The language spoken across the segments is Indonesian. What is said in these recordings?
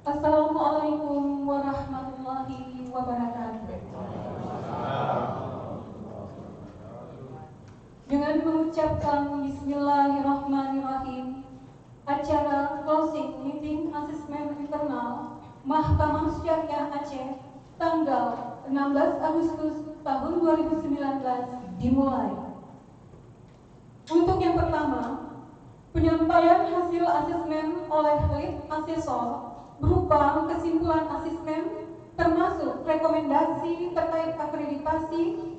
Assalamualaikum warahmatullahi wabarakatuh. Dengan mengucapkan Bismillahirrahmanirrahim, acara closing meeting asesmen internal Mahkamah Syariah Aceh tanggal 16 Agustus tahun 2019 dimulai. Untuk yang pertama, penyampaian hasil asesmen oleh lead asesor berupa kesimpulan asesmen termasuk rekomendasi terkait akreditasi.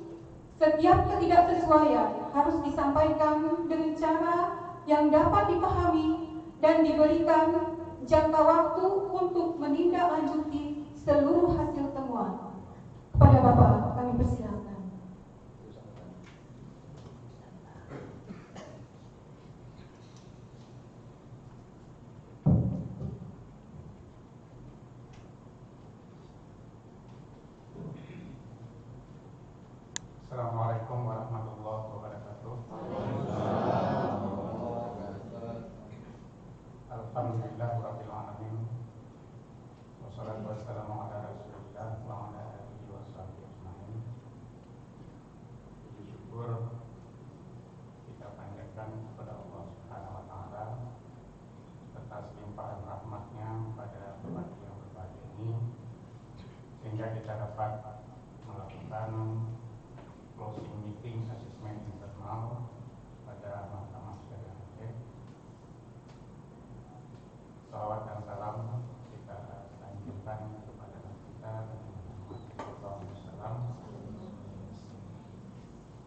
Setiap ketidaksesuaian harus disampaikan dengan cara yang dapat dipahami dan diberikan jangka waktu untuk menindaklanjuti seluruh hasil temuan. Kepada Bapak kami persilakan. Assalamualaikum warahmatullahi wabarakatuh. Alhamdulillahirabbil alamin. Wassalatu wassalamu ala Rasulillah wa ala alihi washabihi ajmain. Puji syukur kita panjatkan kepada Allah Subhanahu wa taala atas limpahan rahmatnya pada pagi yang berbahagia ini, sehingga kita dapat melakukan closing meeting asesmen internal pada Mahkamah Syariah Aceh. Salawat dan salam kita lanjutkan kepada Nabi kita Muhammad SAW.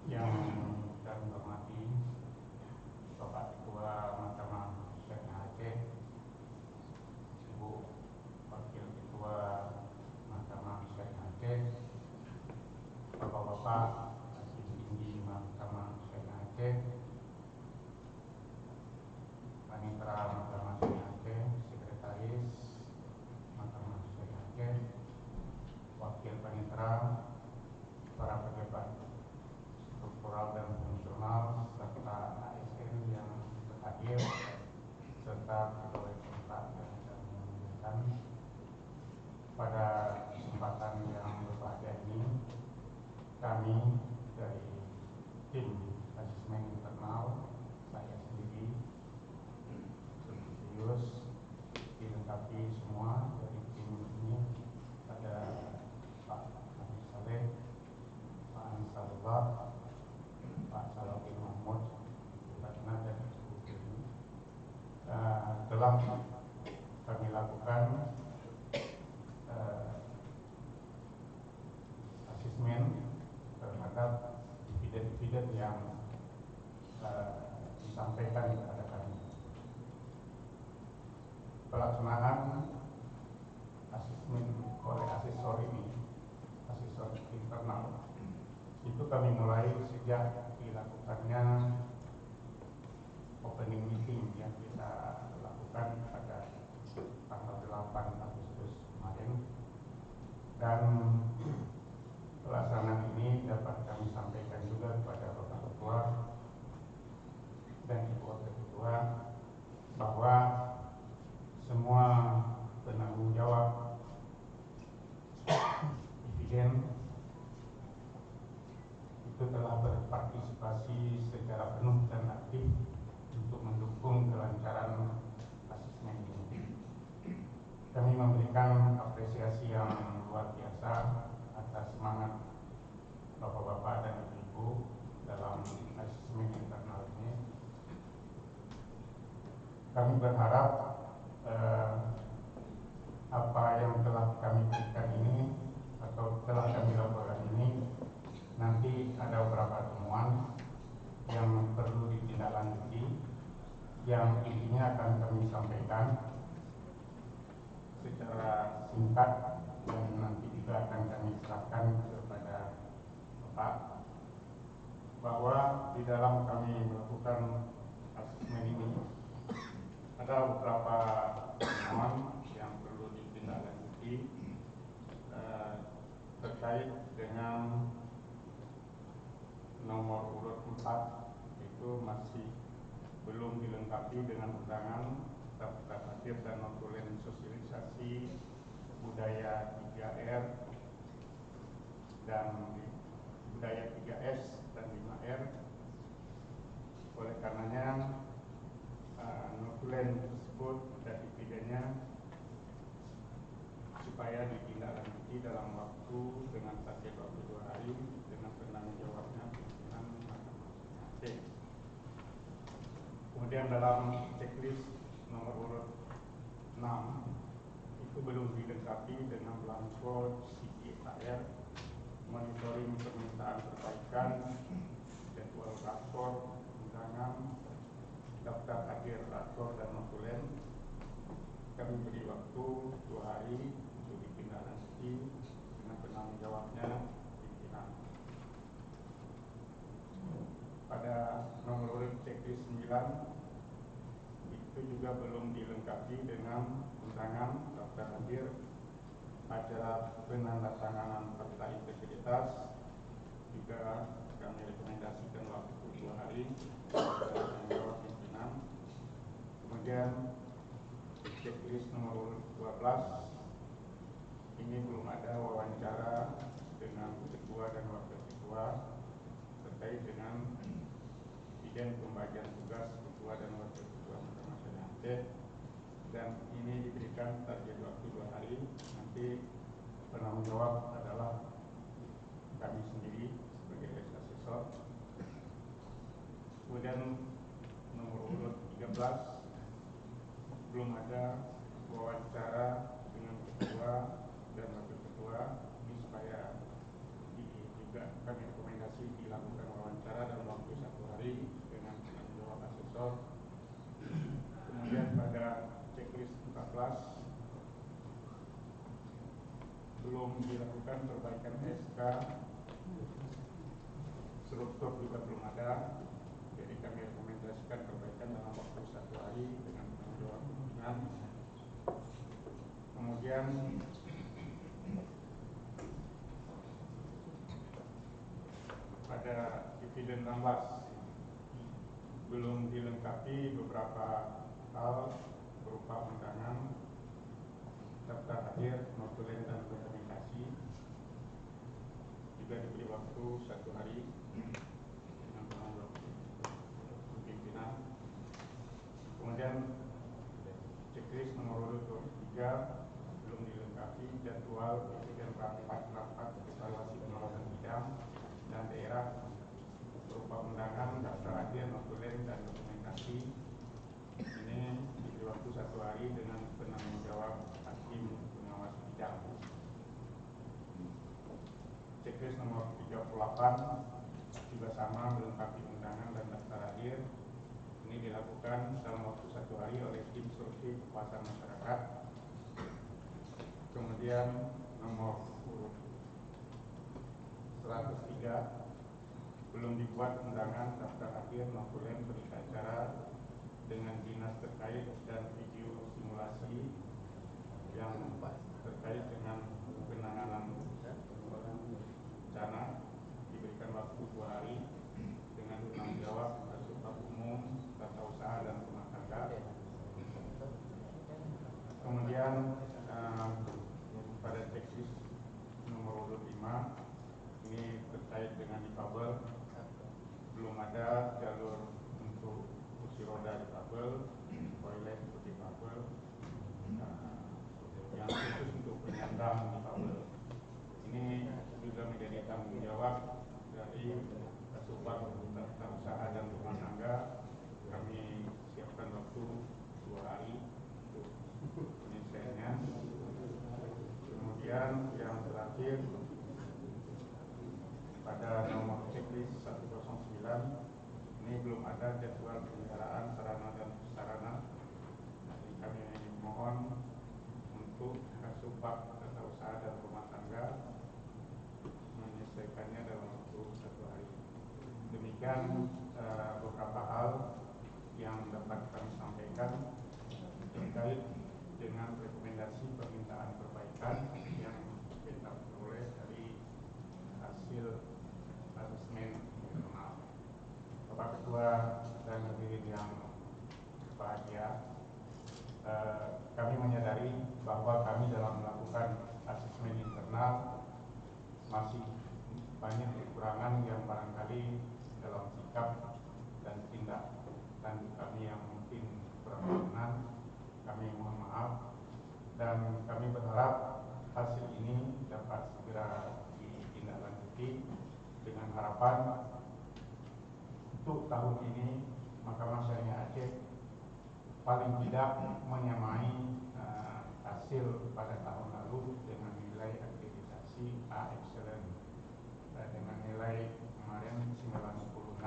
Yang kami hormati Bapak Ketua Mahkamah Syariah Aceh, Ibu Wakil Ketua Mahkamah Syariah Aceh, Bapak-bapak tinggi Mahkamah Syariah Aceh, Panitera Mahkamah Syariah Aceh, Sekretaris Mahkamah Syariah Aceh, Wakil Panitera, para pejabat struktural dan fungsional, serta ASN yang hadir, serta pegawai kontrak yang kami muliakan. Pada kesempatan yang berbahagia ini, kami dari tim asesmen internal, saya sendiri serius dilengkapi semua dari tim ini. Ada Pak Habib Saleh, Pak Ansarullah, Pak Salahuddin Mahmud, Ratna dan Ibu Dewi. Telah kami lakukan asesmen terhadap dividen-dividen yang disampaikan kepada kami. Pelaksanaan asesmen oleh asesor ini, asesor internal, itu kami mulai sejak dilakukannya opening meeting yang kita lakukan pada tanggal 8 Agustus kemarin, dan pelaksanaan ini dapat kami sampaikan juga kepada Bapak Ketua dan Ibu Wakil Ketua bahwa semua penanggung jawab dividen itu telah berpartisipasi secara penuh dan aktif untuk mendukung kelancaran asesmen ini. Kami memberikan apresiasi yang luar biasa atas semangat Bapak-bapak dan Ibu-ibu dalam asesmen internal ini. Kami berharap apa yang telah kami berikan ini atau telah kami lakukan ini nanti ada beberapa temuan yang perlu ditindaklanjuti, yang intinya akan kami sampaikan secara singkat dan nanti juga akan kami serahkan kepada Bapak, bahwa di dalam kami melakukan asesmen ini ada beberapa temuan yang perlu ditindaklanjuti terkait dengan nomor urut 4, itu masih belum dilengkapi dengan undangan daftar akhir dan notulen sosialisasi budaya 3R dan budaya 3S dan 5R. Oleh karenanya notulen tersebut dan dipidannya supaya ditindaklanjuti dalam waktu dengan target waktu 2 hari dengan penanggung jawabnya pimpinan Mahkamah Konstitusi. Kemudian dalam checklist nomor urut 6 itu belum dilengkapi dengan belangko CPR, monitoring permintaan perbaikan, jadwal rakor, undangan, daftar hadir rakor dan notulen. Kami beri waktu 2 hari untuk ditindaklanjuti dengan penanggung jawabnya pimpinan. Pada nomor urut checklist 9 itu juga belum dilengkapi dengan undangan, daftar hadir, acara penandatanganan fakta integritas. Juga kami rekomendasikan waktu 2 hari penanggung jawab pimpinan. Kemudian checklist nomor 12 ini belum ada wawancara dengan ketua dan wakil ketua terkait dengan izin pembagian tugas ketua dan wakil ketua Mahkamah Syariah Aceh, dan ini diberikan target waktu 2 hari. Nanti penanggung jawab adalah kami sendiri sebagai asesor. Kemudian nomor urut 13 belum ada wawancara dengan ketua dan wakil ketua. Ini supaya juga kami rekomendasi dilakukan wawancara dalam waktu 1 hari dengan penanggung jawab asesor. Kemudian pada checklist 14 belum dilakukan perbaikan SK, struktur juga belum ada. Jadi kami rekomendasikan perbaikan dalam waktu 1 hari dengan penanggung jawab pimpinan. Kemudian pada dividen 16 belum dilengkapi beberapa hal berupa undangan, daftar hadir, notulen dan dokumentasi. Juga diberi waktu 1 hari dengan penanggung jawab pimpinan. Kemudian checklist nomor urut 23 belum dilengkapi jadwal dividen rapat evaluasi pengawasan bidang dan daerah berupa undangan, daftar hadir, notulen dan dokumentasi. Ini diberi waktu 1 hari dengan penanggung jawab hakim pengawas bidang. Checklist nomor 38 juga sama, melengkapi undangan dan daftar hadir. Ini dilakukan dalam waktu 1 hari oleh tim survei kepuasan masyarakat. Kemudian nomor urut 103 belum dibuat undangan, daftar hadir, notulen, berita acara dengan dinas terkait dan video simulasi yang terkait dengan penanganan bencana. Diberikan waktu 2 hari dengan penanggung jawab Kasubag Umum, Tata Usaha dan Rumah Tangga. Kemudian pada checklist nomor urut 5 ini terkait dengan difabel, belum ada jalur untuk kursi roda difabel, toilet untuk difabel, yang khusus untuk penyandang difabel. Ini juga menjadi tanggung jawab dari Kasubag Tata Usaha dan Rumah Tangga. Kami siapkan waktu 2 hari untuk penyelesaiannya. Kemudian yang terakhir pada nomor checklist 109 ini belum ada jadwal penyelenggaraan sarana dan prasarana. Jadi kami mohon untuk Kasubag Tata Usaha dan Rumah Tangga menyelesaikannya dalam waktu 1 hari. Demikian beberapa hal yang dapat kami sampaikan terkait dengan rekomendasi permintaan perbaikan yang kita peroleh dari hasil asesmen internal. Bapak Ketua dan hadirin yang berbahagia, kami menyadari bahwa kami dalam melakukan asesmen internal masih banyak kekurangan yang barangkali dalam sikap dan tindak lanjut kami yang mungkin kurang berkenan. Kami mohon maaf dan kami berharap hasil ini dapat segera ditindaklanjuti dengan harapan untuk tahun ini Mahkamah Syariah Aceh paling tidak menyamai hasil pada tahun lalu dengan nilai akreditasi A excellent dengan nilai kemarin 96,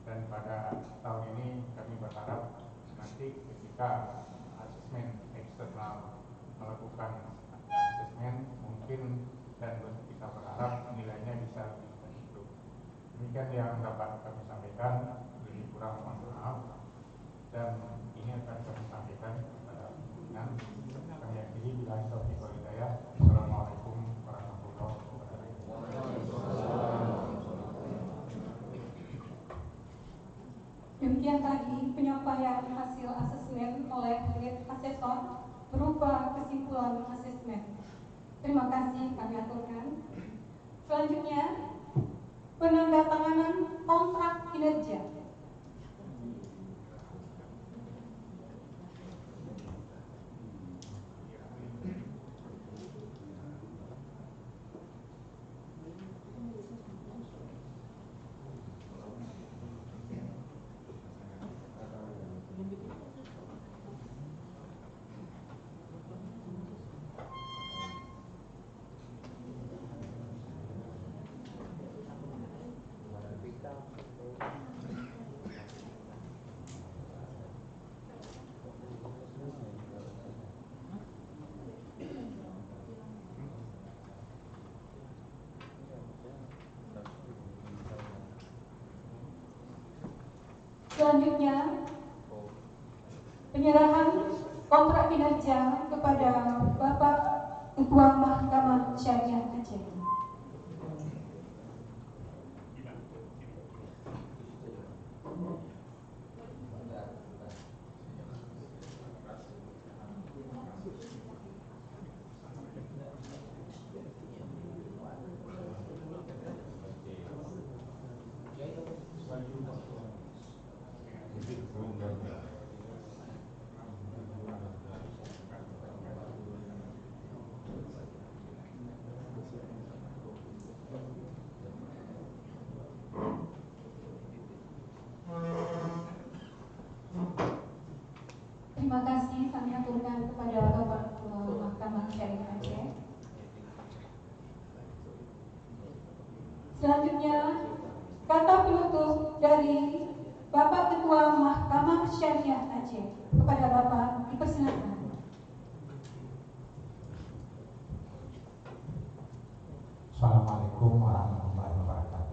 dan pada tahun ini kami berharap nanti ketika asesmen eksternal melakukan asesmen mungkin, dan kita berharap nilainya bisa lebih dari itu. Demikian yang dapat kami sampaikan, lebih kurang mohon maaf, dan ini akan kami sampaikan kepada pimpinan. Kami akhiri bila taufiq wal hidayah. Assalamualaikum warahmatullahi wabarakatuh. Demikian tadi penyampaian hasil asesmen oleh lead asesor berupa kesimpulan asesmen. Terima kasih kami aturkan. Selanjutnya, penandatanganan kontrak kinerja. Selanjutnya, penyerahan kontrak kinerja kepada Bapak Ketua Mahkamah Syariah Aceh. Terima kasih kami aturkan kepada Bapak Ketua Mahkamah Syariah Aceh. Selanjutnya, kata penutup dari Bapak Ketua Mahkamah Syariah Aceh. Kepada Bapak dipersilakan. Assalamualaikum warahmatullahi wabarakatuh.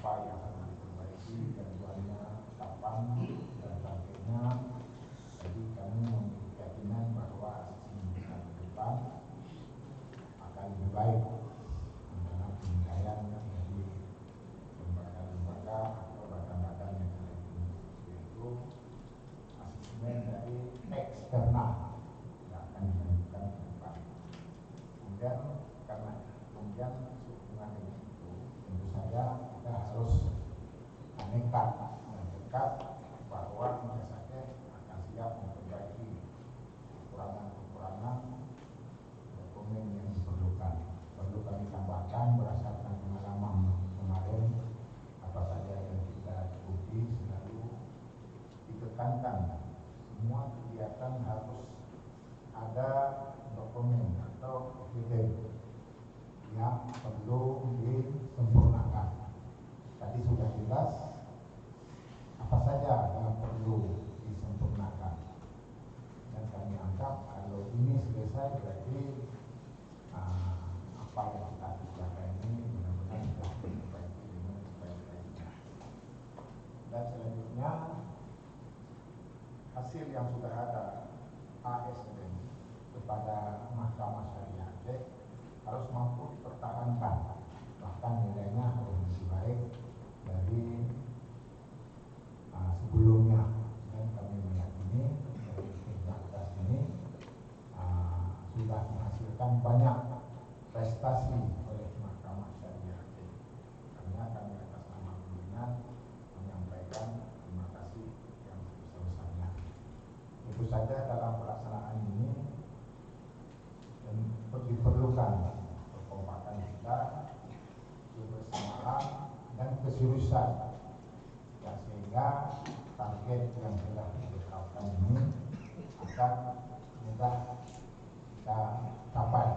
Apa yang akan diperbaiki, jadwalnya, kapan dan sebagainya. eksternal yang akan dilakukan ke depan. Kemudian karena kemudian sehubungan dengan itu, tentu saja kita harus nekat dan dekat bahwa Indonesia akan siap memperbaiki kekurangan-kekurangan dokumen yang diperlukan. Perlu kami tambahkan berdasarkan pengalaman kemarin, apa saja yang kita ikuti selalu ditekankan semua kegiatan harus ada dokumen atau evidence yang perlu disempurnakan. Tadi sudah jelas apa saja yang perlu disempurnakan, dan kami anggap kalau ini selesai berarti apa yang kita kerjakan ini benar-benar sudah diperbaiki dengan sebaik-baiknya. Dan selanjutnya hasil yang sudah ada ASN kepada Mahkamah Syariah Aceh harus mampu dipertahankan, bahkan nilainya harus lebih baik dari sebelumnya. Dan kami meyakini dari kerja keras ini sudah menghasilkan banyak prestasi oleh Mahkamah Syariah Aceh. Karena kami atas nama pimpinan menyampaikan terima kasih yang sebesar-besarnya. Tentu saja dalam pelaksanaan ini diperlukan kekompakan kita, kebersamaan dan keseriusan, dan sehingga target yang telah ditetapkan ini akan mudah kita capai.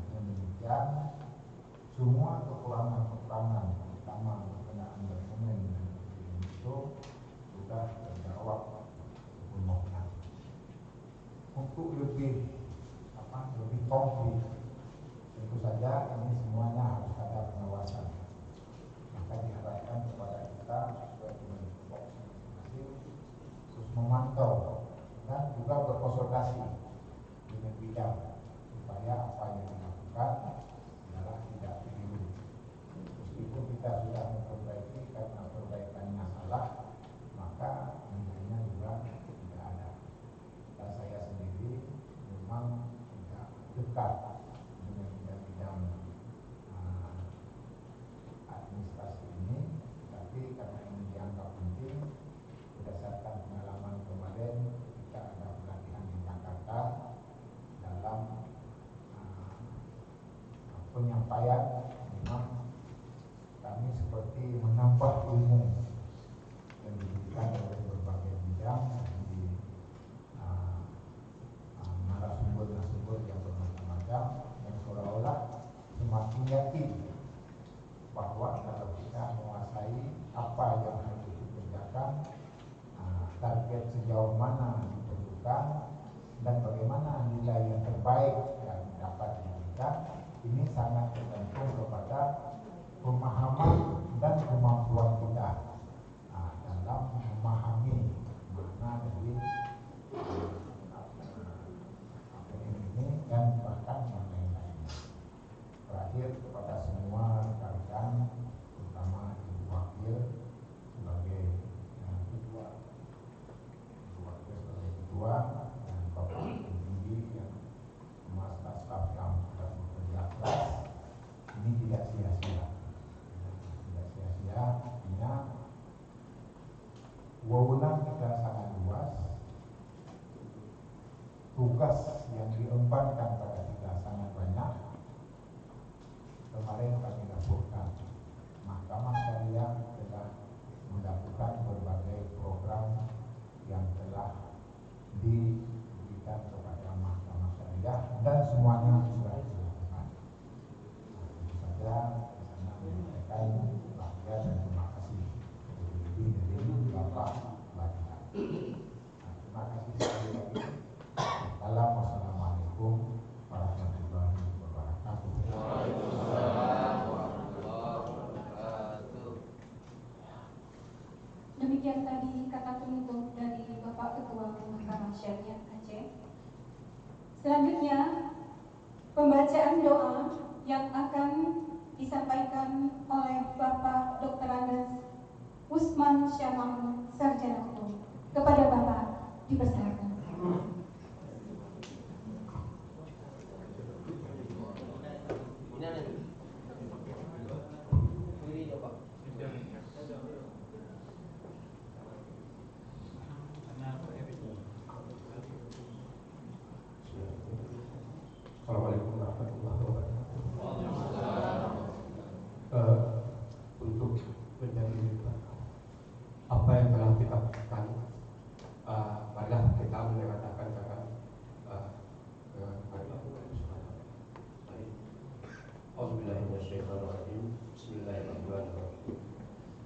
Dengan demikian, semua kekurangan-kekurangan, terutama berkenaan dokumen dan itu sudah terjawab sepenuhnya. Untuk lebih konkret, tentu saja ini semuanya harus ada pengawasan. Maka diharapkan kepada kita sesuai dengan tupoksi masing-masing terus memantau dan juga berkonsultasi dengan bidang supaya apa yang dilakukan adalah tidak keliru. Meskipun kita sudah memperbaiki karena perbaikannya salah, maka nilainya juga tidak ada. Dan saya sendiri memang tidak dekat dengan bidang-bidang administrasi ini, tapi karena ini dianggap penting berdasarkan pengalaman kemarin kita ada pelatihan di Jakarta dalam penyampaian, memang kami seperti menambah ilmu yang diberikan oleh berbagai bidang di narasumber-narasumber yang bermacam-macam, yang seolah-olah semakin yakin bahwa kalau kita menguasai apa yang harus dikerjakan, target sejauh mana diperlukan, dan bagaimana nilai yang terbaik yang dapat diberikan, ini sangat tergantung kepada pemahaman dan kemampuan kita dalam memahami makna dari ini dan bahkan yang lain-lainnya. Terakhir, kepada semua rekan-rekan, terutama Ibu Wakil sebagai ketua dan Bapak Tinggi yang masa staf yang sudah bekerja keras, ini tidak sia-sia. Tidak sia-sia, artinya wewenang kita sangat luas, tugas yang diembankan pada kita sangat banyak. Kemarin kami laporkan Mahkamah Syariah telah melakukan berbagai program yang telah diberikan kepada Mahkamah Syariah dan semuanya sudah dilakukan. Tentu saja di sana menyampaikan bahagia dan terima kasih lebih dari Bapak Bapak. Terima kasih sekali lagi. Wassalamualaikum warahmatullahi wabarakatuh. Demikian tadi kata penutup dari Bapak Ketua Mahkamah Syariah Aceh. Selanjutnya, pembacaan doa yang akan disampaikan oleh Bapak Dr. Andes Usman Syah Mahmud, Sarjana Hukum. Kepada Bapak dipersilakan. apa yang telah kita lakukan. Marilah kita mengatakan kepada Allah Subhanahu. A'udzubillahiminasyaitonirrajim. Bismillahirrahmanirrahim.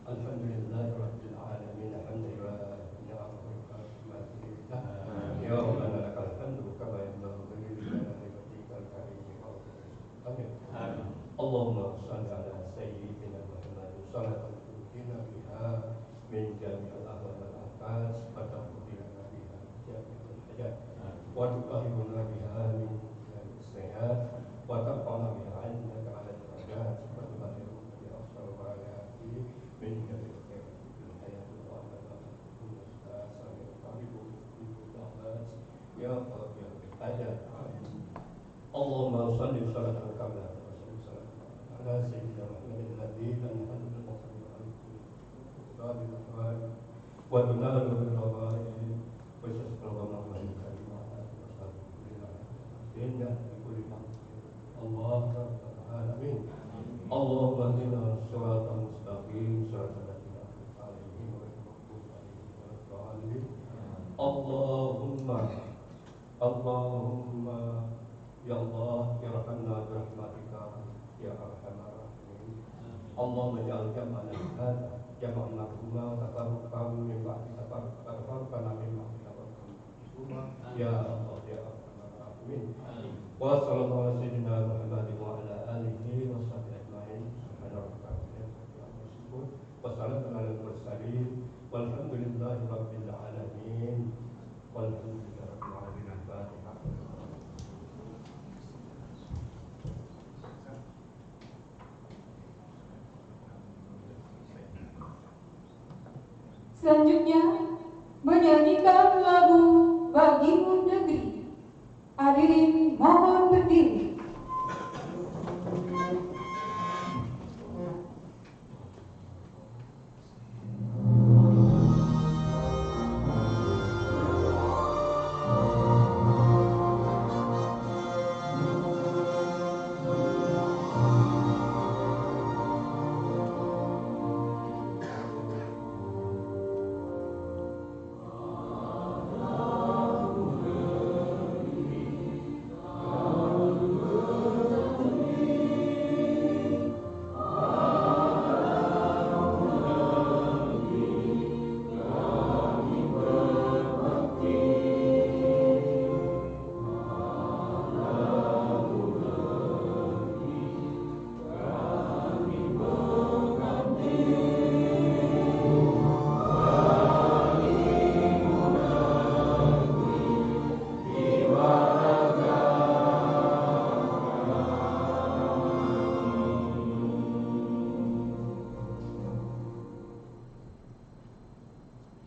Alhamdulillahirabbil alamin. Alhamdulillah. Ya Rabbana lakal hamdu kama yanbaghi li jalali wajhikal karim wa amin. Allahumma shalli ala sayyidina Muhammad salatan tuqina biha min jami'il ahwal wal afat wa taqdilana biha jami'al hajat wa tuqarribuna biha min jami'is sayyi'at wa tarfa'na biha 'indaka 'ala darajat wa tubaliguna bi aqsal ghayati min jami'il khairat fil hayati wa amal ya Qadir hajat. Allahumma shalli salatan kamilatan ala sayyidina Muhammadin nabiyil muhammadin wa tunalu bil rawa'i wa sallallahu alaihi wa sallam. Allah alamin. Allahumma hdina siratal mustaqim siratal ladzina an'amta 'alaihim ghairil maghdubi 'alaihim waladdallin. Allahumma ya Allah irhamna bi rahmatika ya arhamar rahimin. Allahumma ja'al jam'ana hadza jam'an marhuma tafarraqan min ba'di tafarraqan min ba'di tafarraqan ya Allah ya arhamar rahimin. Wa sallallahu ala sayyidina Muhammadin wa ala alihi wa sahbihi ajma'in. Subhana rabbika rabbil izzati amma yasifun wa salamun alal mursalin walhamdulillahi rabbil alamin. Walhamdulillahi rabbil alamin. Al-Fatihah. Selanjutnya menyanyikan lagu Bagimu Negeri. Hadirin mohon berdiri.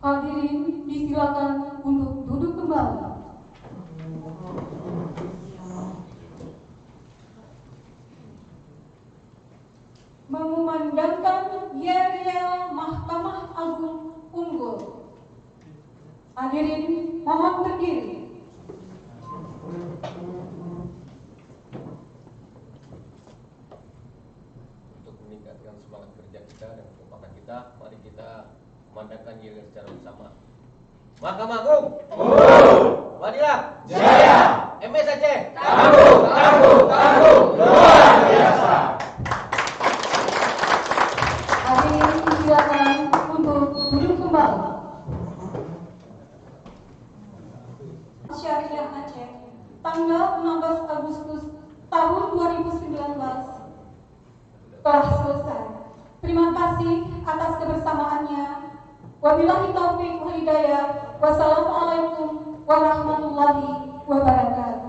Hadirin disilakan untuk duduk kembali. Mengumandangkan yel-yel Mahkamah Agung unggul. Hadirin mohon berdiri. Untuk meningkatkan semangat kerja kita dan kekompakan kita, mari kita memandangkan yel secara bersama. Mahkamah Agung, Wadilah, Jaya, MSAC, tangguh, luar biasa. Hadirin disilakan untuk duduk kembali. Syariah Aceh, tanggal 16 Agustus tahun 2019 telah selesai. Terima kasih atas kebersamaannya. Wabillahi taufiq wal hidayah. Wassalamualaikum warahmatullahi wabarakatuh.